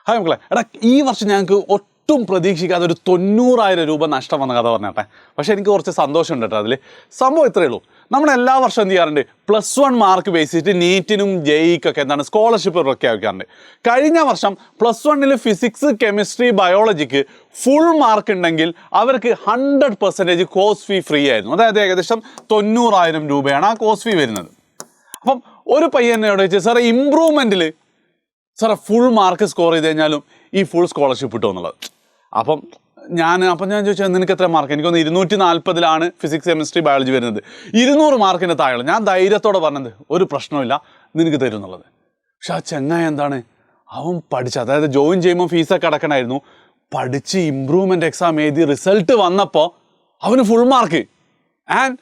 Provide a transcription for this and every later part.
Hi മക്കളെ, ഈ വർഷം ഞങ്ങൾക്ക് ഒട്ടും പ്രതീക്ഷിക്കാതെ ഒരു 90,000 രൂപ നഷ്ടം വന്ന കഥ പറഞ്ഞാട്ടെ. പക്ഷേ എനിക്ക് കുറച്ച് സന്തോഷമുണ്ട് കേട്ടോ അതിൽ. സംഭവം ഇത്രയേ ഉള്ളൂ. നമ്മൾ എല്ലാ വർഷവും എന്ത് ചെയ്യാറുണ്ട്, +1 മാർക്ക് ബേസ് ചെയ്തിട്ട് നീറ്റിനും ജെഇക്കൊക്കെ എന്താണ് സ്കോളർഷിപ്പ് പ്രഖ്യാപിക്കാറുണ്ട്. കഴിഞ്ഞ വർഷം +1 ഫിസിക്സ്, കെമിസ്ട്രി, ബയോളജിക്ക് ഫുൾ മാർക്ക് ഉണ്ടെങ്കിൽ അവർക്ക് 100% കോഴ്സ് ഫീ ഫ്രീ ആയിരുന്നു. അതായത് ഏകദേശം 90,000 രൂപയാണ് ആ കോഴ്സ് ഫീ വരുന്നത്. അപ്പം ഒരു പയ്യനോട് ചോദിച്ചാൽ സാറേ ഇമ്പ്രൂവ്മെൻറ്റിൽ സാറേ ഫുൾ മാർക്ക് സ്കോർ ചെയ്ത് കഴിഞ്ഞാലും ഈ ഫുൾ സ്കോളർഷിപ്പ് കിട്ടും എന്നുള്ളത്. അപ്പം ഞാൻ ചോദിച്ചാൽ നിനക്ക് എത്ര മാർക്ക്? എനിക്കൊന്ന് 240 ഫിസിക്സ്, കെമിസ്ട്രി, ബയോളജി വരുന്നത്. 200 മാർക്കിൻ്റെ താഴെ. ഞാൻ ധൈര്യത്തോടെ പറഞ്ഞത് ഒരു പ്രശ്നമില്ല, നിനക്ക് തരും എന്നുള്ളത്. പക്ഷെ ആ ചെങ്ങായി എന്താണ്, അവൻ പഠിച്ച, അതായത് ജോയിൻ ചെയ്യുമ്പോൾ ഫീസൊക്കെ അടക്കണമായിരുന്നു, പഠിച്ച് ഇമ്പ്രൂവ്മെൻ്റ് എക്സാം എഴുതി റിസൾട്ട് വന്നപ്പോൾ അവന് ഫുൾ മാർക്ക്. ആൻഡ്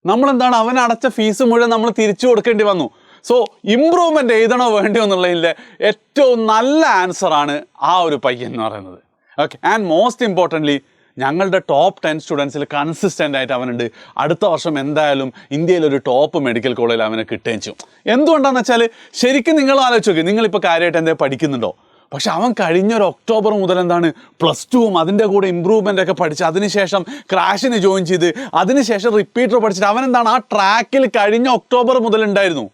നമ്മളെന്താണ്, അവൻ അടച്ച ഫീസ് മുഴുവൻ നമ്മൾ തിരിച്ചു കൊടുക്കേണ്ടി വന്നു. സോ ഇമ്പ്രൂവ്മെൻ്റ് എഴുതണോ വേണ്ടിയോ എന്നുള്ളതിൻ്റെ ഏറ്റവും നല്ല ആൻസറാണ് ആ ഒരു പയ്യൻ എന്ന് പറയുന്നത്. ഓക്കെ, ആൻഡ് മോസ്റ്റ് ഇമ്പോർട്ടൻ്റ്ലി ഞങ്ങളുടെ ടോപ്പ് 10 സ്റ്റുഡൻസിൽ കൺസിസ്റ്റൻ്റ് ആയിട്ട് അവനുണ്ട്. അടുത്ത വർഷം എന്തായാലും ഇന്ത്യയിലൊരു ടോപ്പ് മെഡിക്കൽ കോളേജിൽ അവനെ കിട്ടുകയും ചെയ്യും. എന്തുകൊണ്ടാണെന്ന് വെച്ചാൽ ശരിക്കും നിങ്ങൾ ആലോചിച്ച് നോക്കി, നിങ്ങളിപ്പോൾ കാര്യമായിട്ട് എന്തെങ്കിലും പഠിക്കുന്നുണ്ടോ? പക്ഷെ അവൻ കഴിഞ്ഞൊരു ഒക്ടോബർ മുതൽ എന്താണ് +2ഉം അതിൻ്റെ കൂടെ ഇമ്പ്രൂവ്മെൻ്റ് ഒക്കെ പഠിച്ച് അതിനുശേഷം ക്രാഷിന് ജോയിൻ ചെയ്ത് അതിനുശേഷം റിപ്പീറ്റർ പഠിച്ചിട്ട് അവൻ എന്താണ് ആ ട്രാക്കിൽ കഴിഞ്ഞ ഒക്ടോബർ മുതൽ ഉണ്ടായിരുന്നു.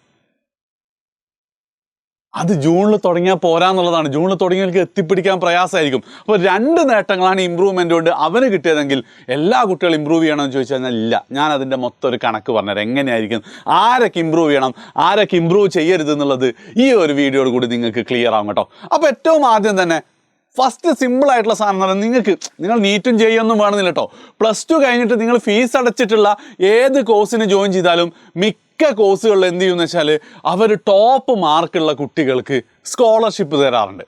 അത് ജൂണിൽ തുടങ്ങിയാൽ പോരാന്നുള്ളതാണ്. ജൂണിൽ തുടങ്ങിയവർക്ക് എത്തിപ്പിടിക്കാൻ പ്രയാസമായിരിക്കും. അപ്പോൾ 2 നേട്ടങ്ങളാണ് ഇമ്പ്രൂവ്മെൻ്റ് കൊണ്ട് അവന് കിട്ടിയതെങ്കിൽ എല്ലാ കുട്ടികളും ഇമ്പ്രൂവ് ചെയ്യണമെന്ന് ചോദിച്ചു കഴിഞ്ഞാൽ ഇല്ല. ഞാൻ അതിൻ്റെ മൊത്തം ഒരു കണക്ക് പറഞ്ഞുതരാം, എങ്ങനെയായിരിക്കും, ആരൊക്കെ ഇമ്പ്രൂവ് ചെയ്യണം, ആരൊക്കെ ഇമ്പ്രൂവ് ചെയ്യരുത് എന്നുള്ളത് ഈ ഒരു വീഡിയോയോട് കൂടി നിങ്ങൾക്ക് ക്ലിയർ ആവും കേട്ടോ. അപ്പോൾ ഏറ്റവും ആദ്യം തന്നെ ഫസ്റ്റ് സിമ്പിളായിട്ടുള്ള സാധനം എന്ന് പറഞ്ഞാൽ നിങ്ങൾ നീറ്റും ചെയ്യൊന്നും വേണമെന്നില്ല കേട്ടോ. +2 കഴിഞ്ഞിട്ട് നിങ്ങൾ ഫീസ് അടച്ചിട്ടുള്ള ഏത് കോഴ്സിന് ജോയിൻ ചെയ്താലും മിക്ക കോഴ്സുകളിൽ എന്ത് ചെയ്യുമെന്ന് വെച്ചാൽ അവർ ടോപ്പ് മാർക്കുള്ള കുട്ടികൾക്ക് സ്കോളർഷിപ്പ് തരാറുണ്ട്.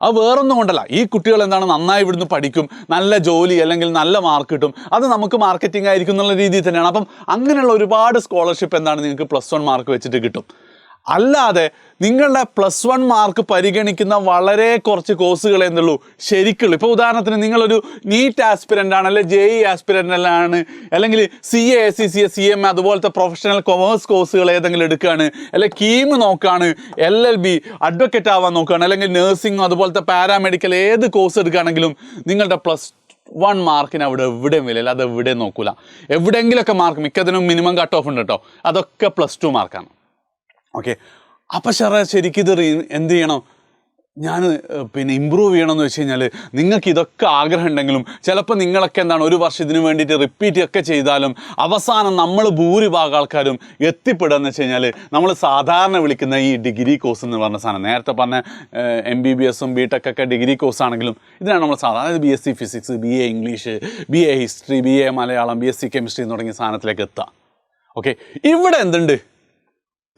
അത് വേറൊന്നും കൊണ്ടല്ല, ഈ കുട്ടികൾ എന്താണ് നന്നായി ഇവിടുന്ന് പഠിക്കും, നല്ല ജോലി അല്ലെങ്കിൽ നല്ല മാർക്ക് കിട്ടും, അത് നമുക്ക് മാർക്കറ്റിംഗ് ആയിരിക്കും എന്നുള്ള രീതിയിൽ തന്നെയാണ്. അപ്പം അങ്ങനെയുള്ള ഒരുപാട് സ്കോളർഷിപ്പ് എന്താണ് നിങ്ങൾക്ക് +1 മാർക്ക് വെച്ചിട്ട് കിട്ടും. അല്ലാതെ നിങ്ങളുടെ +1 മാർക്ക് പരിഗണിക്കുന്ന വളരെ കുറച്ച് കോഴ്സുകളെ എന്തുള്ളൂ ശരിക്കുള്ളൂ. ഇപ്പോൾ ഉദാഹരണത്തിന് നിങ്ങളൊരു നീറ്റ് ആസ്പിരൻ്റ് ആണ്, അല്ലെങ്കിൽ ജെഇ ആസ്പിരൻ്റാണ്, അല്ലെങ്കിൽ CA, ACCA, CMA അതുപോലത്തെ പ്രൊഫഷണൽ കൊമേഴ്സ് കോഴ്സുകൾ ഏതെങ്കിലും എടുക്കുകയാണ്, അല്ലെങ്കിൽ കീം നോക്കുകയാണ്, LLB അഡ്വക്കേറ്റ് ആവാൻ നോക്കുകയാണ്, അല്ലെങ്കിൽ നഴ്സിംഗ് അതുപോലത്തെ പാരാമെഡിക്കൽ ഏത് കോഴ്സ് എടുക്കുകയാണെങ്കിലും നിങ്ങളുടെ +1 മാർക്കിന് അവിടെ എവിടെയും വിലയില്ല. അത് എവിടെയും നോക്കൂല. എവിടെയെങ്കിലുമൊക്കെ മാർക്ക്, മിക്കതിനും മിനിമം കട്ട് ഓഫ് ഉണ്ട് കേട്ടോ, അതൊക്കെ +2 മാർക്കാണ്. ഓക്കെ, അപ്പം ശരിക്കും ഇത് എന്ത് ചെയ്യണം, ഞാൻ ഇമ്പ്രൂവ് ചെയ്യണമെന്ന് വെച്ച് കഴിഞ്ഞാൽ നിങ്ങൾക്ക് ഇതൊക്കെ ആഗ്രഹം ഉണ്ടെങ്കിലും ചിലപ്പോൾ നിങ്ങളൊക്കെ എന്താണ് ഒരു വർഷം ഇതിനു വേണ്ടിയിട്ട് റിപ്പീറ്റ് ഒക്കെ ചെയ്താലും അവസാനം നമ്മൾ ഭൂരിഭാഗം ആൾക്കാരും എത്തിപ്പെടുകയെന്ന് വെച്ച് കഴിഞ്ഞാൽ നമ്മൾ സാധാരണ വിളിക്കുന്ന ഈ ഡിഗ്രി കോഴ്സ് എന്ന് പറഞ്ഞ സാധനം, നേരത്തെ പറഞ്ഞ MBBSഉം BTech ഒക്കെ ഡിഗ്രി കോഴ്സ് ആണെങ്കിലും ഇതിനാണ് നമ്മൾ സാധാരണ BSc physics, BA English, BA history, BA Malayalam, BSc chemistry തുടങ്ങിയ സാധനത്തിലേക്ക് എത്തുക. ഓക്കെ, ഇവിടെ എന്തുണ്ട്,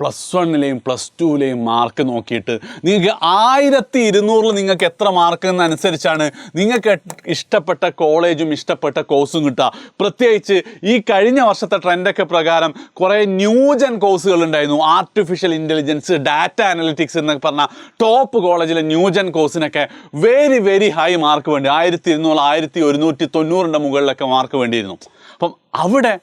+1ലെയും +2ലെയും മാർക്ക് നോക്കിയിട്ട് നിങ്ങൾക്ക് 1200 നിങ്ങൾക്ക് എത്ര മാർക്ക് എന്നനുസരിച്ചാണ് നിങ്ങൾക്ക് ഇഷ്ടപ്പെട്ട കോളേജും ഇഷ്ടപ്പെട്ട കോഴ്സും കിട്ടുക. പ്രത്യേകിച്ച് ഈ കഴിഞ്ഞ വർഷത്തെ ട്രെൻഡൊക്കെ പ്രകാരം കുറേ ന്യൂജൻ കോഴ്സുകൾ ഉണ്ടായിരുന്നു. ആർട്ടിഫിഷ്യൽ ഇൻ്റലിജൻസ്, ഡാറ്റ അനലിറ്റിക്സ് എന്നൊക്കെ പറഞ്ഞാൽ ടോപ്പ് കോളേജിലെ ന്യൂജൻ കോഴ്സിനൊക്കെ വെരി വെരി ഹൈ മാർക്ക് വേണ്ടി 1200, 1190 മുകളിലൊക്കെ മാർക്ക് വേണ്ടിയിരുന്നു. അപ്പം അവിടെ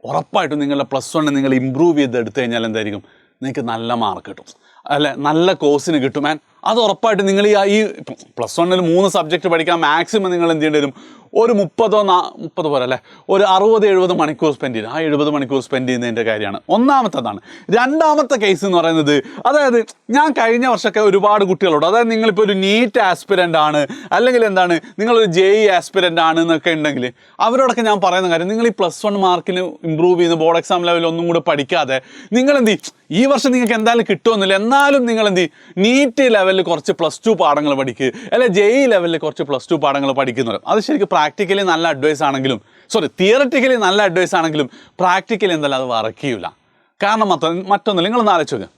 ഉറപ്പായിട്ടും നിങ്ങളുടെ +1 നിങ്ങൾ ഇമ്പ്രൂവ് ചെയ്തെടുത്തു കഴിഞ്ഞാൽ എന്തായിരിക്കും, നിങ്ങൾക്ക് നല്ല മാർക്ക് കിട്ടും, അല്ലെ നല്ല കോഴ്സിന് കിട്ടും. ആൻഡ് അത് ഉറപ്പായിട്ട് നിങ്ങൾ ഈ +1ൽ 3 സബ്ജക്റ്റ് പഠിക്കാൻ മാക്സിമം നിങ്ങൾ എന്ത് ചെയ്യേണ്ടി വരും, ഒരു 30 പോലെ അല്ലേ, ഒരു 60-70 മണിക്കൂർ സ്പെൻഡ് ചെയ്ത്, ആ 70 മണിക്കൂർ സ്പെൻഡ് ചെയ്യുന്നതിൻ്റെ കാര്യമാണ് ഒന്നാമത്തതാണ്. രണ്ടാമത്തെ കേസ് എന്ന് പറയുന്നത്, അതായത് ഞാൻ കഴിഞ്ഞ വർഷമൊക്കെ ഒരുപാട് കുട്ടികളോട്, അതായത് നിങ്ങളിപ്പോൾ ഒരു നീറ്റ് ആസ്പിരൻ്റ് ആണ്, അല്ലെങ്കിൽ എന്താണ് നിങ്ങളൊരു ജെഇ ആസ്പിരൻ്റ് ആണ് എന്നൊക്കെ ഉണ്ടെങ്കിൽ അവരോടൊക്കെ ഞാൻ പറയുന്ന കാര്യം, നിങ്ങൾ ഈ +1 മാർക്കിന് ഇമ്പ്രൂവ് ചെയ്യുന്ന ബോർഡ് എക്സാം ലെവലിൽ ഒന്നും കൂടെ പഠിക്കാതെ നിങ്ങൾ എന്ത് ഈ വർഷം നിങ്ങൾക്ക് എന്തായാലും കിട്ടുമെന്നില്ല, എന്നാലും നിങ്ങൾ എന്ത് നീറ്റ് ലെവലിൽ കുറച്ച് +2 പാഠങ്ങൾ പഠിക്കുക, അല്ലെങ്കിൽ ജെഇ ലെവലിൽ കുറച്ച് +2 പാഠങ്ങൾ പഠിക്കുന്നവർ. അത് ശരിക്കും പ്രാക്ടിക്കലി നല്ല അഡ്വൈസ് ആണെങ്കിലും, തിയററ്റിക്കലി നല്ല അഡ്വൈസ് ആണെങ്കിലും പ്രാക്ടിക്കലി എന്തായാലും അത് വർക്ക് ചെയ്യില്ല. കാരണം മറ്റൊന്നില്ല, നിങ്ങളൊന്ന് ആലോചിച്ച് നോക്കുക,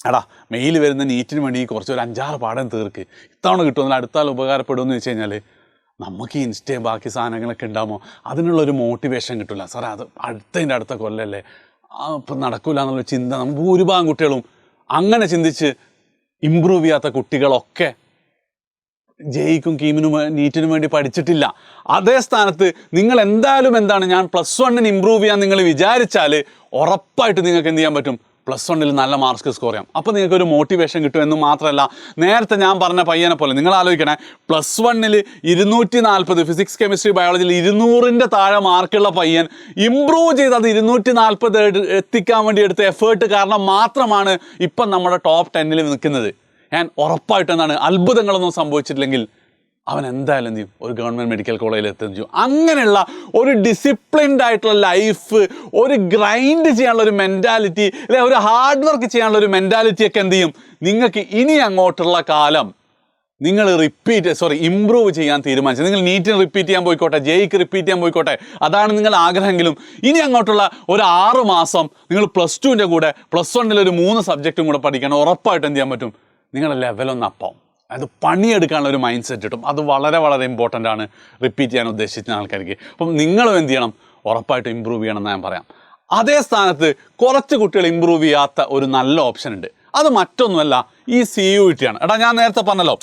എടാ മെയിൽ വരുന്ന നീറ്റിന് വേണ്ടി കുറച്ച് ഒരു 5-6 പാഠം തീർക്ക്, ഇത്തവണ കിട്ടുമെന്നില്ല, അടുത്താൽ ഉപകാരപ്പെടുമെന്ന് വെച്ച് കഴിഞ്ഞാൽ നമുക്ക് ഇൻസ്റ്റയും ബാക്കി സാധനങ്ങളൊക്കെ ഉണ്ടാകുമ്പോൾ അതിനുള്ളൊരു മോട്ടിവേഷൻ കിട്ടില്ല. സാറേ അത് അടുത്ത കൊല്ലല്ലേ, ഇപ്പം നടക്കില്ല എന്നുള്ള ചിന്ത നമുക്ക് ഭൂരിഭാഗം കുട്ടികളും അങ്ങനെ ചിന്തിച്ച് ഇമ്പ്രൂവ് ചെയ്യാത്ത കുട്ടികളൊക്കെ ജെഇക്കും കീമിനും നീറ്റിനും വേണ്ടി പഠിച്ചിട്ടില്ല. അതേ സ്ഥാനത്ത് നിങ്ങൾ എന്തായാലും എന്താണ്, ഞാൻ +1ന് ഇമ്പ്രൂവ് ചെയ്യാൻ നിങ്ങൾ വിചാരിച്ചാൽ ഉറപ്പായിട്ട് നിങ്ങൾക്ക് എന്ത് ചെയ്യാൻ പറ്റും, +1 നല്ല മാർക്ക് സ്കോർ ചെയ്യാം. അപ്പോൾ നിങ്ങൾക്ക് ഒരു മോട്ടിവേഷൻ കിട്ടും. എന്ന് മാത്രമല്ല, നേരത്തെ ഞാൻ പറഞ്ഞ പയ്യനെ പോലെ നിങ്ങൾ ആലോചിക്കണേ, +1 240 ഫിസിക്സ് കെമിസ്ട്രി ബയോളജിയിൽ 200ൻ്റെ താഴെ മാർക്കുള്ള പയ്യൻ ഇമ്പ്രൂവ് ചെയ്ത് അത് 240 എത്തിക്കാൻ വേണ്ടി എടുത്ത എഫേർട്ട് കാരണം മാത്രമാണ് ഇപ്പം നമ്മുടെ ടോപ്പ് 10 നിൽക്കുന്നത്. ഞാൻ ഉറപ്പായിട്ടും എന്താണ്, അത്ഭുതങ്ങളൊന്നും സംഭവിച്ചിട്ടില്ലെങ്കിൽ അവൻ എന്തായാലും എന്ത് ചെയ്യും, ഒരു ഗവൺമെൻറ് മെഡിക്കൽ കോളേജിൽ എത്തുകയും ചെയ്യും. അങ്ങനെയുള്ള ഒരു ഡിസിപ്ലിൻഡ് ആയിട്ടുള്ള ലൈഫ്, ഒരു ഗ്രൈൻഡ് ചെയ്യാനുള്ള ഒരു മെൻറ്റാലിറ്റി, അല്ലെ ഒരു ഹാർഡ് വർക്ക് ചെയ്യാനുള്ള ഒരു മെൻറ്റാലിറ്റി ഒക്കെ എന്ത് ചെയ്യും, നിങ്ങൾക്ക് ഇനി അങ്ങോട്ടുള്ള കാലം നിങ്ങൾ ഇമ്പ്രൂവ് ചെയ്യാൻ തീരുമാനിച്ചത്. നിങ്ങൾ നീറ്റിന് റിപ്പീറ്റ് ചെയ്യാൻ പോയിക്കോട്ടെ, ജെയ്ക്ക് റിപ്പീറ്റ് ചെയ്യാൻ പോയിക്കോട്ടെ, അതാണ് നിങ്ങൾ ആഗ്രഹമെങ്കിലും ഇനി അങ്ങോട്ടുള്ള ഒരു 6 മാസം നിങ്ങൾ +2ൻ്റെ കൂടെ +1 ഒരു 3 സബ്ജക്റ്റും കൂടെ പഠിക്കണം. ഉറപ്പായിട്ട് എന്ത് ചെയ്യാൻ പറ്റും, നിങ്ങളുടെ ലെവലൊന്ന് അപ്പാവും. അത് പണിയെടുക്കാനുള്ള ഒരു മൈൻഡ് സെറ്റ് കിട്ടും. അത് വളരെ വളരെ ഇമ്പോർട്ടൻ്റ് ആണ് റിപ്പീറ്റ് ചെയ്യാൻ ഉദ്ദേശിക്കുന്ന ആൾക്കാർക്ക്. അപ്പം നിങ്ങളും എന്ത് ചെയ്യണം, ഉറപ്പായിട്ട് ഇമ്പ്രൂവ് ചെയ്യണം എന്ന് ഞാൻ പറയാം. അതേ സ്ഥാനത്ത് കുറച്ച് കുട്ടികൾ ഇമ്പ്രൂവ് ചെയ്യാത്ത ഒരു നല്ല ഓപ്ഷൻ ഉണ്ട്. അത് മറ്റൊന്നുമല്ല, ഈ CUET ആണ്. എടാ, ഞാൻ നേരത്തെ പറഞ്ഞല്ലോ,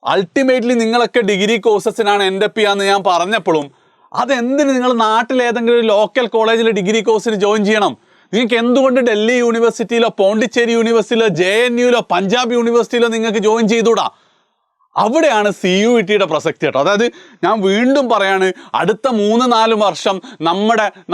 അൾട്ടിമേറ്റ്ലി നിങ്ങളൊക്കെ ഡിഗ്രി കോഴ്സസിനാണ് എൻ്റെ എന്ന് ഞാൻ പറഞ്ഞപ്പോഴും അതെന്തിന് നിങ്ങൾ നാട്ടിൽ ഏതെങ്കിലും ഒരു ലോക്കൽ കോളേജിൽ ഡിഗ്രി കോഴ്സിന് ജോയിൻ ചെയ്യണം? നിങ്ങൾക്ക് എന്തുകൊണ്ട് ഡൽഹി യൂണിവേഴ്സിറ്റിയിലോ പോണ്ടിച്ചേരി യൂണിവേഴ്സിറ്റിയിലോ JNUയിലോ പഞ്ചാബ് യൂണിവേഴ്സിറ്റിയിലോ നിങ്ങൾക്ക് ജോയിൻ ചെയ്തുകൂടാ? അവിടെയാണ് CUETയുടെ പ്രസക്തി കേട്ടോ. അതായത് ഞാൻ വീണ്ടും പറയാണ്, അടുത്ത 3-4 വർഷം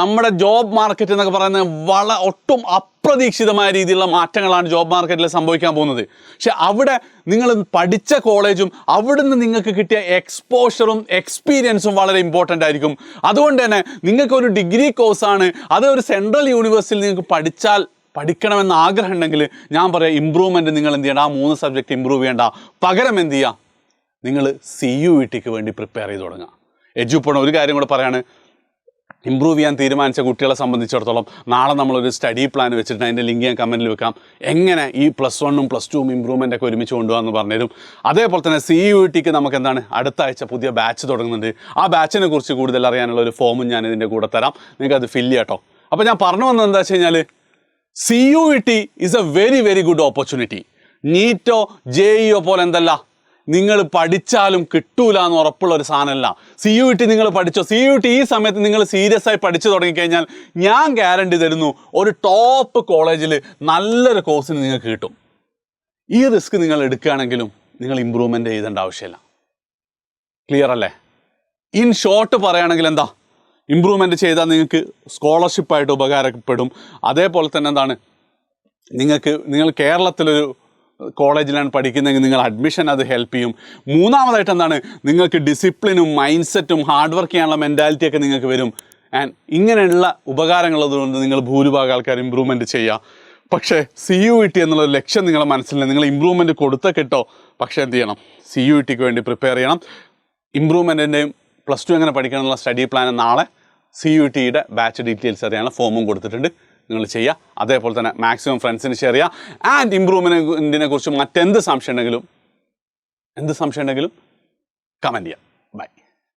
നമ്മുടെ ജോബ് മാർക്കറ്റ് എന്നൊക്കെ പറയുന്നത് ഒട്ടും അപ്രതീക്ഷിതമായ രീതിയിലുള്ള മാറ്റങ്ങളാണ് ജോബ് മാർക്കറ്റിൽ സംഭവിക്കാൻ പോകുന്നത്. പക്ഷെ അവിടെ നിങ്ങൾ പഠിച്ച കോളേജും അവിടുന്ന് നിങ്ങൾക്ക് കിട്ടിയ എക്സ്പോഷറും എക്സ്പീരിയൻസും വളരെ ഇമ്പോർട്ടൻ്റ് ആയിരിക്കും. അതുകൊണ്ട് തന്നെ നിങ്ങൾക്കൊരു ഡിഗ്രി കോഴ്സാണ്, അത് ഒരു സെൻട്രൽ യൂണിവേഴ്സിറ്റിയിൽ നിങ്ങൾക്ക് പഠിക്കണമെന്ന് ആഗ്രഹം ഉണ്ടെങ്കിൽ ഞാൻ പറയാം, ഇമ്പ്രൂവ്മെൻറ്റ് നിങ്ങൾ എന്ത് ചെയ്യണം, ആ 3 സബ്ജക്റ്റ് ഇമ്പ്രൂവ് ചെയ്യേണ്ട, പകരം എന്ത് ചെയ്യുക, നിങ്ങൾ CUETക്ക് വേണ്ടി പ്രിപ്പയർ ചെയ്ത് തുടങ്ങുക. എഡ്യൂപ്പോണ ഒരു കാര്യം കൂടെ പറയാണ്, ഇമ്പ്രൂവ് ചെയ്യാൻ തീരുമാനിച്ച കുട്ടികളെ സംബന്ധിച്ചിടത്തോളം നാളെ നമ്മളൊരു സ്റ്റഡി പ്ലാൻ വെച്ചിട്ട് അതിൻ്റെ ലിങ്ക് ഞാൻ കമൻറ്റിൽ വെക്കാം, എങ്ങനെ ഈ +1ഉം +2ഉം ഇമ്പ്രൂവ്മെൻ്റ് ഒക്കെ ഒരുമിച്ച് കൊണ്ടുപോകാമെന്ന് പറഞ്ഞുതരും. അതേപോലെ തന്നെ CUETക്ക് നമുക്ക് എന്താണ്, അടുത്ത ആഴ്ച പുതിയ ബാച്ച് തുടങ്ങുന്നുണ്ട്. ആ ബാച്ചിനെ കുറിച്ച് കൂടുതൽ അറിയാനുള്ള ഒരു ഫോമും ഞാൻ ഇതിൻ്റെ കൂടെ തരാം, നിങ്ങൾക്ക് അത് ഫില്ല് ചെയ്യാം കേട്ടോ. അപ്പോൾ ഞാൻ പറഞ്ഞു വന്നത് എന്താ വെച്ച് കഴിഞ്ഞാൽ, CUET is a very very good opportunity. നീറ്റോ JEO പോലെ എന്തല്ല, നിങ്ങൾ പഠിച്ചാലും കിട്ടൂല എന്ന് ഉറപ്പുള്ള ഒരു സാധനമല്ല. CUET നിങ്ങൾ പഠിച്ചോ, CUET ഈ സമയത്ത് നിങ്ങൾ സീരിയസ് ആയി പഠിച്ചു തുടങ്ങിക്കഴിഞ്ഞാൽ ഞാൻ ഗ്യാരണ്ടി തരുന്നു, ഒരു ടോപ്പ് കോളേജിൽ നല്ലൊരു കോഴ്സിന് നിങ്ങൾക്ക് കിട്ടും. ഈ റിസ്ക് നിങ്ങൾ എടുക്കുകയാണെങ്കിലും നിങ്ങൾ ഇമ്പ്രൂവ്മെൻ്റ് ചെയ്തേണ്ട ആവശ്യമില്ല. ക്ലിയർ അല്ലേ? ഇൻ ഷോർട്ട് പറയുകയാണെങ്കിൽ എന്താ, ഇമ്പ്രൂവ്മെൻ്റ് ചെയ്താൽ നിങ്ങൾക്ക് സ്കോളർഷിപ്പായിട്ട് ഉപകാരപ്പെടും. അതേപോലെ തന്നെ എന്താണ്, നിങ്ങൾ കേരളത്തിലൊരു കോളേജിലാണ് പഠിക്കുന്നതെങ്കിൽ നിങ്ങൾ അഡ്മിഷൻ അത് ഹെൽപ്പ് ചെയ്യും. മൂന്നാമതായിട്ട് എന്താണ്, നിങ്ങൾക്ക് ഡിസിപ്ലിനും മൈൻഡ് സെറ്റും ഹാർഡ് വർക്ക് ചെയ്യാനുള്ള മെൻറ്റാലിറ്റിയൊക്കെ നിങ്ങൾക്ക് വരും. ആൻഡ് ഇങ്ങനെയുള്ള ഉപകാരങ്ങളുള്ളതുകൊണ്ട് നിങ്ങൾ ഭൂരിഭാഗം ആൾക്കാർ ഇമ്പ്രൂവ്മെൻറ്റ് ചെയ്യുക. പക്ഷേ CUET എന്നുള്ളൊരു ലക്ഷ്യം നിങ്ങളുടെ മനസ്സിലില്ല. നിങ്ങൾ ഇമ്പ്രൂവ്മെൻറ്റ് കൊടുത്താൽ കിട്ടോ, പക്ഷേ എന്ത് ചെയ്യണം, CUETക്ക് വേണ്ടി പ്രിപ്പയർ ചെയ്യണം. ഇമ്പ്രൂവ്മെൻറ്റിൻ്റെയും +2 എങ്ങനെ പഠിക്കാനുള്ള സ്റ്റഡി പ്ലാൻ നാളെ CUETയുടെ ബാച്ച് ഡീറ്റെയിൽസ് അറിയാനുള്ള ഫോമും കൊടുത്തിട്ടുണ്ട്, നിങ്ങൾ ചെയ്യുക. അതേപോലെ തന്നെ മാക്സിമം ഫ്രണ്ട്സിന് ഷെയർ ചെയ്യുക. ആൻഡ് ഇമ്പ്രൂവ്മെൻറ്റിനെ കുറിച്ച് മറ്റെന്ത് സംശയം ഉണ്ടെങ്കിലും കമൻറ്റ് ചെയ്യുക.